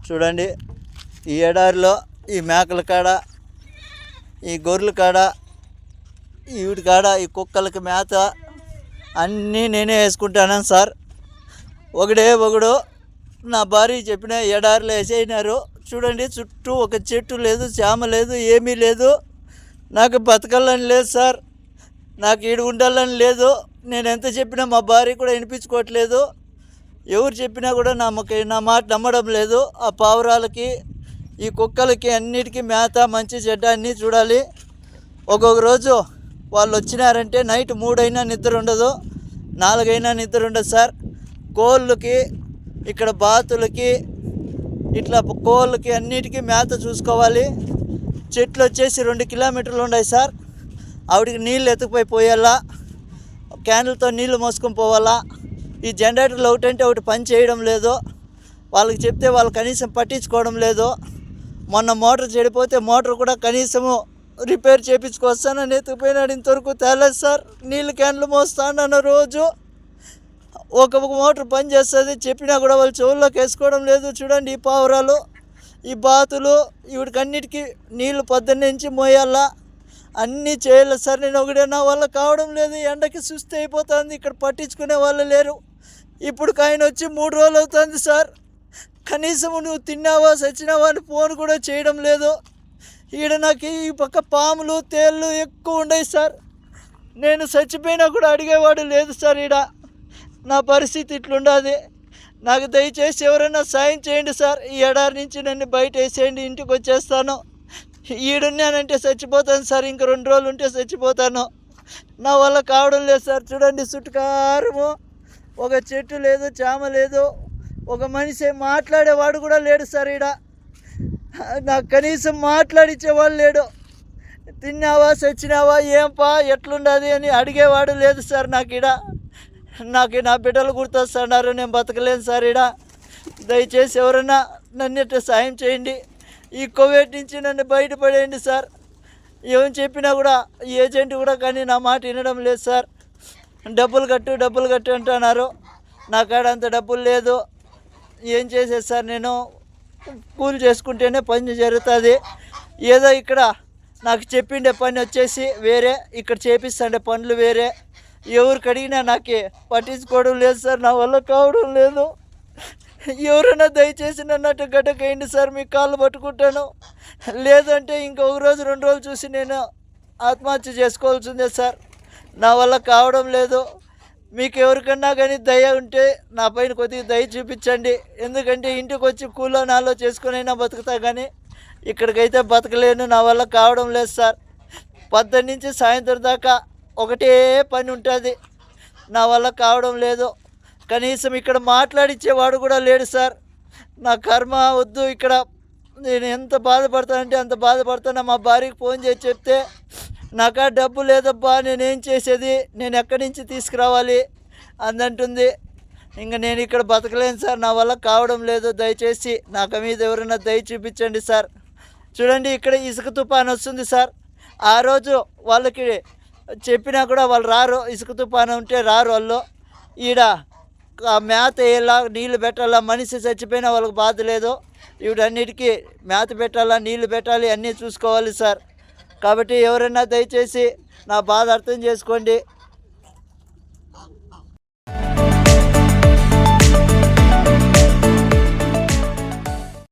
చూడండి, ఈ ఎడారిలో ఈ మేకల కాడ, ఈ గొర్రెల కాడ, వీటి కాడ ఈ కుక్కలకి మేత అన్నీ నేనే వేసుకుంటాను సార్. ఒకడు నా భార్య చెప్పిన ఎడారిలో వేసేసినారు. చూడండి, చుట్టూ ఒక చెట్టు లేదు, చేమ లేదు, ఏమీ లేదు. నాకు బతకాలని లేదు సార్, నాకు ఈడు ఉండాలని లేదు. నేను ఎంత చెప్పినా మా భార్య కూడా వినిపించుకోవట్లేదు. ఎవరు చెప్పినా కూడా నా మాట నమ్మడం లేదు. ఆ పావురాలకి, ఈ కుక్కలకి అన్నిటికీ మేత, మంచి చెడ్డ అన్నీ చూడాలి. ఒక్కొక్క రోజు వాళ్ళు వచ్చినారంటే నైట్ 3 అయినా నిద్ర ఉండదు, 4 అయినా నిద్ర ఉండదు సార్. కోళ్ళకి, ఇక్కడ బాతులకి, ఇట్లా కోళ్ళకి అన్నిటికీ మేత చూసుకోవాలి. చెట్లు వచ్చేసి 2 కిలోమీటర్లు ఉన్నాయి సార్. ఆవిడికి నీళ్ళు ఎత్తుకుపోయి పోయాలా, క్యాన్లతో నీళ్లు మోసుకొని పోవాలా. ఈ జనరేటర్లు ఒకటంటే ఒకటి పని చేయడం లేదు. వాళ్ళకి చెప్తే వాళ్ళు కనీసం పట్టించుకోవడం లేదు. మొన్న మోటార్ చెడిపోతే మోటార్ కూడా కనీసము రిపేర్ చేయించుకొస్తానని ఎత్తుకుపోయినాడు. ఇంతవరకు తేలేదు సార్. నీళ్ళు క్యాన్లు మోస్తానన్న రోజు ఒక మోటార్ పని చేస్తుంది, చెప్పినా కూడా వాళ్ళు చెవుల్లోకి వేసుకోవడం లేదు. చూడండి, ఈ పావురాలు, ఈ బాతులు, వీటికి అన్నిటికీ నీళ్ళు పొద్దున్నుంచి మోయాలా, అన్నీ చేయాలి సార్. నేను ఒకటే, నా వల్ల కావడం లేదు. ఎండకి సుస్థి అయిపోతుంది. ఇక్కడ పట్టించుకునే వాళ్ళు లేరు. ఇప్పుడు ఆయన వచ్చి 3 రోజులు అవుతుంది సార్. కనీసం నువ్వు తిన్నావా చచ్చినావా అని ఫోన్ కూడా చేయడం లేదు. ఈడ నాకు ఈ పక్క పాములు, తేళ్ళు ఎక్కువ ఉన్నాయి సార్. నేను చచ్చిపోయినా కూడా అడిగేవాడు లేదు సార్. ఈడ నా పరిస్థితి ఇట్లుండదు. నాకు దయచేసి ఎవరైనా సాయం చేయండి సార్. ఈ ఎడారి నుంచి నన్ను బయట వేసేయండి, ఇంటికి వచ్చేస్తాను. ఈడున్నానంటే చచ్చిపోతాను సార్. ఇంక 2 రోజులు ఉంటే చచ్చిపోతాను. నా వల్ల కావడం లేదు సార్. చూడండి, చుట్టుకారము ఒక చెట్టు లేదు, చామ లేదు, ఒక మనిషి మాట్లాడేవాడు కూడా లేడు సార్. ఈడ నాకు కనీసం మాట్లాడిచ్చేవాడు లేడు. తిన్నావా చచ్చినావా ఏంపా ఎట్లుండదు అని అడిగేవాడు లేదు సార్. నాకు నా బిడ్డలు గుర్తొస్తున్నారు. నేను బతకలేను సార్. దయచేసి ఎవరైనా నన్ను సాయం చేయండి. ఈ కోవిడ్ నుంచి నన్ను బయటపడేయండి సార్. ఏం చెప్పినా కూడా ఏజెంట్ కూడా కానీ నా మాట వినడం లేదు సార్. డబ్బులు కట్టు అంటున్నారు. నా కాడ అంత డబ్బులు లేదు. ఏం చేసేది సార్? నేను కూలి చేసుకుంటేనే పని జరుగుతుంది. ఏదో ఇక్కడ నాకు చెప్పిండే పని వచ్చేసి వేరే, ఇక్కడ చేపిస్తుండే పనులు వేరే. ఎవరికి అడిగినా నాకు పట్టించుకోవడం లేదు సార్. నా వల్ల కావడం లేదు. ఎవరైనా దయచేసి నన్ను అటు గడ్డకేయండి సార్. మీ కాళ్ళు పట్టుకుంటాను. లేదంటే ఇంకొక రోజు 2 రోజులు చూసి నేను ఆత్మహత్య చేసుకోవాల్సిందే సార్. నా వల్ల కావడం లేదు. మీకు ఎవరికన్నా కానీ దయ ఉంటే నా పైన కొద్దిగా దయ చూపించండి. ఎందుకంటే ఇంటికి వచ్చి కూలో నాలో చేసుకునైనా బతుకుతా, కానీ ఇక్కడికైతే బతకలేను. నా వల్ల కావడం లేదు సార్. 10 నుంచి సాయంత్రం దాకా ఒకటే పని ఉంటుంది. నా వల్ల కావడం లేదు. కనీసం ఇక్కడ మాట్లాడిచ్చేవాడు కూడా లేడు సార్. నా కర్మ వద్దు. ఇక్కడ నేను ఎంత బాధపడతానంటే అంత బాధపడతాను. మా భార్యకి ఫోన్ చేసి చెప్తే, నాకా డబ్బు లేదబ్బా, నేనేం చేసేది, నేను ఎక్కడి నుంచి తీసుకురావాలి అందంటుంది. ఇంకా నేను ఇక్కడ బతకలేను సార్. నా వల్ల కావడం లేదు. దయచేసి నాకు మీద ఎవరైనా దయ చూపించండి సార్. చూడండి, ఇక్కడ ఇసుక తుఫాను వస్తుంది సార్. ఆ రోజు వాళ్ళకి చెప్పినా కూడా వాళ్ళు రారు. ఇసుక తుఫాను ఉంటే రారు వాళ్ళు. ఈడ మేత వేయాలా, నీళ్లు పెట్టాలా. మనిషి చచ్చిపోయినా వాళ్ళకి బాధ లేదు. వీటన్నిటికీ మేత పెట్టాలా, నీళ్లు పెట్టాలి, అన్నీ చూసుకోవాలి సార్. కాబట్టి ఎవరైనా దయచేసి నా బాధ అర్థం చేసుకోండి.